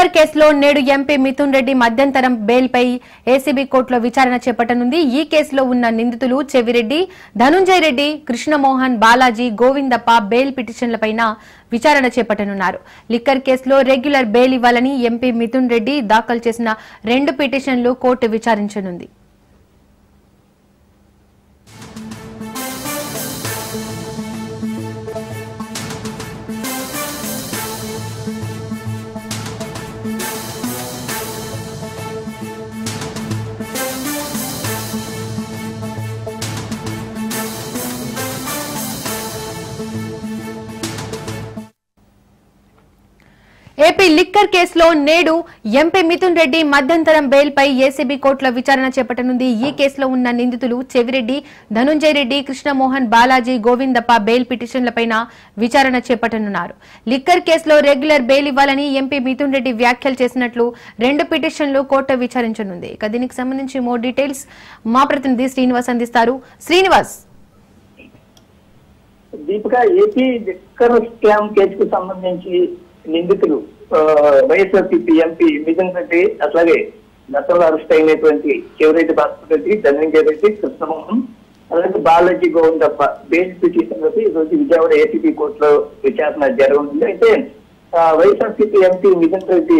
Liquor కేసులో నేడు MP Mithun Reddy మధ్యంతరం బెయిల్పై ఏసీబీ కోర్టులో విచారణ చేపట్టనుంది. ఈ కేసులో ఉన్న నిందితులు చెవిరెడ్డి, ధనుంజయ రెడ్డి, కృష్ణమోహన్, బాలాజీ, గోవిందప్ప బెయిల్ పిటిషన్లపై విచారణ చేపట్టనున్నారు. లిక్కర్ కేసులో రెగ్యులర్ బెయిల్ ఇవ్వాలని ఎంపీ మిథున్ రెడ్డి దాఖలు చేసిన 2 పిటిషన్లు కోర్టు విచారించనుంది. ఏపీ లిక్కర్ కేసులో నేడు ఎంపీ మిథున్ రెడ్డి మధ్యంతరం బెయిల్పై ఏసీబీ కోర్టులో విచారణ చేపట్టనుంది. ఈ కేసులో ఉన్న నిందితులు చెవిరెడ్డి, ధనుంజయ రెడ్డి, కృష్ణమోహన్, బాలాజీ, గోవిందప్ప బెయిల్ పిటిషన్లపై విచారణ చేపట్టనున్నారు. లిక్కర్ కేసులో రెగ్యులర్ బెయిల్ ఇవ్వాలని ఎంపీ మిథున్ రెడ్డి వ్యాఖ్యలు చేసినట్లు 2 పిటిషన్లు కోర్టు విచారించనుంది. ఇక దీనికి సంబంధించి మోర్ డీటెయిల్స్ మా ప్రతినిధి శ్రీనివాస్ అందిస్తారు. Srinivas, Deepika, AP liquor scam కేసుకు సంబంధించి నిందితులు వైఎస్ఆర్సీపీ ఎంపీ మిథున్ రెడ్డి, అట్లాగే గతంలో అరెస్ట్ అయినటువంటి చెవిరెడ్డి భాస్కర్ రెడ్డి, ధనంజయ రెడ్డి, కృష్ణమోహన్, అలాగే బాలాజీ, గోవిందప్ప బెయిల్ పిటిషన్లపై ఈరోజు విజయవాడ ఏసీబీ కోర్టులో విచారణ జరగనుంది. అయితే వైఎస్ఆర్సీపీ ఎంపీ మిథున్ రెడ్డి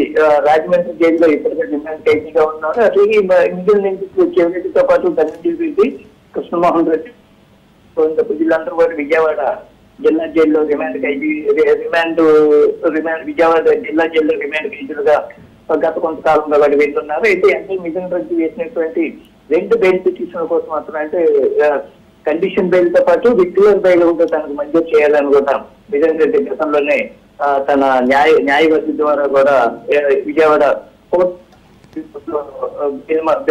రాజమండ్రి జైల్లో ఇప్పటికే రిమాండ్ ఖైదీగా ఉన్నారు. అట్లాగే మిగిలిన నిందితులు చెవిరెడ్డితో పాటు ధనంజయ రెడ్డి, కృష్ణమోహన్ రెడ్డి, గోవిందప్ప వీళ్ళందరూ కూడా విజయవాడ జిల్లా జైల్లో విజయవాడ జిల్లా జైల్లో రిమాండ్ ఖైదీలుగా గత కొంతకాలంగా వాడు వెళ్తున్నారు. అయితే ఎంపీ మిథున్ రెడ్డి వేసినటువంటి 2 బెయిల్ పిటిషన్ల కోసం మాత్రం, అంటే కండిషన్ బెయిల్ తో పాటు రెగ్యులర్ బెయిల్ కూడా తనకు మంజూరు చేయాలని కూడా మిథున్ రెడ్డి గతంలోనే తన న్యాయవాది ద్వారా కూడా విజయవాడ కోర్టు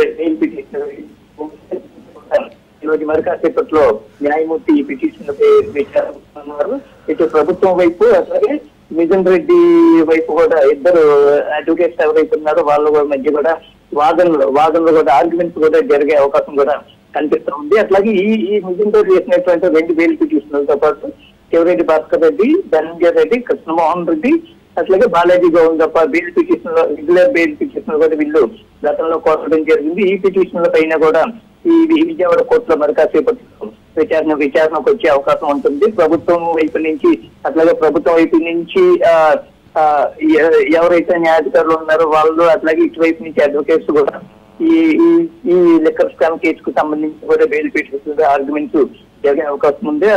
బెయిల్ పిటిషన్ ఈరోజు మరి కాసేపట్లో న్యాయమూర్తి ఈ పిటిషన్లపై విచారిస్తున్నారు. ఇటు ప్రభుత్వం వైపు అట్లాగే మిథున్ రెడ్డి వైపు కూడా ఇద్దరు అడ్వకేట్స్ ఎవరైతే ఉన్నారో వాళ్ళ మధ్య కూడా వాదనలు కూడా ఆర్గ్యుమెంట్స్ కూడా జరిగే అవకాశం కూడా కనిపిస్తూ ఉంది. అట్లాగే ఈ మిథున్ రెడ్డి చేసినటువంటి 2 బెయిల్ పిటిషన్లతో పాటు చెవిరెడ్డి భాస్కర్ రెడ్డి, ధనంజయ రెడ్డి, కృష్ణమోహన్ రెడ్డి, అట్లాగే Balaji, Govindappa bail petition regular bail petition కూడా వీళ్ళు గతంలో కోరడం జరిగింది. ఈ పిటిషన్ల పైన కూడా ఈ విజయవాడ కోర్టులో మరి కాసేపట్లో విచారణకు వచ్చే అవకాశం ఉంటుంది. ప్రభుత్వం వైపు నుంచి అట్లాగే ప్రభుత్వం వైపు నుంచి ఎవరైతే న్యాయాధికారులు ఉన్నారో వాళ్ళు, అట్లాగే ఇటువైపు నుంచి అడ్వకేట్స్ కూడా ఈ లిక్కర్ స్కామ్ కేసుకు సంబంధించి కూడా బెయిల్ పిటిషన్ ఆర్గ్యుమెంట్స్ జరిగే అవకాశం ఉంది.